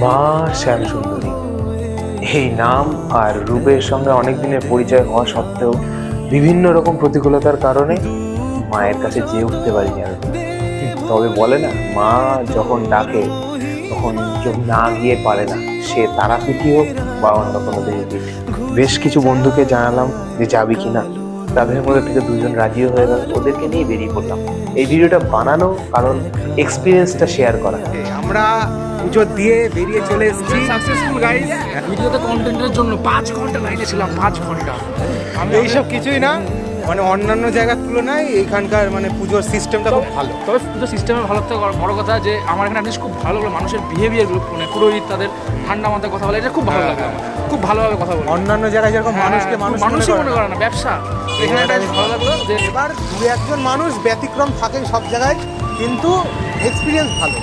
মা শ্যামসুন্দরী এই নাম আর রূপের সঙ্গে অনেক দিনের পরিচয় হওয়া সত্ত্বেও বিভিন্ন রকম প্রতিকূলতার কারণে মায়ের কাছে যেয়ে উঠতে পারিনি আমি। তবে বলে না, মা যখন ডাকে তখন কেউ না গিয়ে পারে না, সে তারাপীঠই হোক বা অন্য কোনো দেবীপীঠ। বেশ কিছু বন্ধুকে জানালাম যে যাবি কিনা, তাদের মধ্যে থেকে দুজন রাজিও হয়ে গেল, ওদেরকে নিয়ে বেরিয়ে পড়লাম। এই ভিডিওটা বানানো কারণ এক্সপিরিয়েন্সটা শেয়ার করা। আমরা পুজো দিয়ে বেরিয়ে চলে এসেছি সাকসেসফুল গাইস। ভিডিওতে কন্টেন্টের জন্য 5 ঘন্টা লাইনে ছিলাম, 5 ঘন্টা। এইসব কিছুই না, মানে অন্যান্য জায়গার তুলনায় এখানকার মানে পুজোর সিস্টেমটা খুব ভালো। তবে পুজো সিস্টেমের ভালো থেকে বড় কথা যে আমার এখানে অ্যাটলিস্ট খুব ভালো লাগলো মানুষের বিহেভিয়ারগুলো, মানে পুরোহিত তাদের ঠান্ডা মাথায় কথা বলে, এটা খুব ভালো লাগে আমার। খুব ভালোভাবে কথা বলে। অন্যান্য জায়গায় যেরকম মানুষকে মানুষই মনে করে না, ব্যবসা। এখানে একটা ভালো লাগলো যে এবার দু একজন মানুষ ব্যতিক্রম থাকে সব জায়গায়, কিন্তু এক্সপিরিয়েন্স ভালো।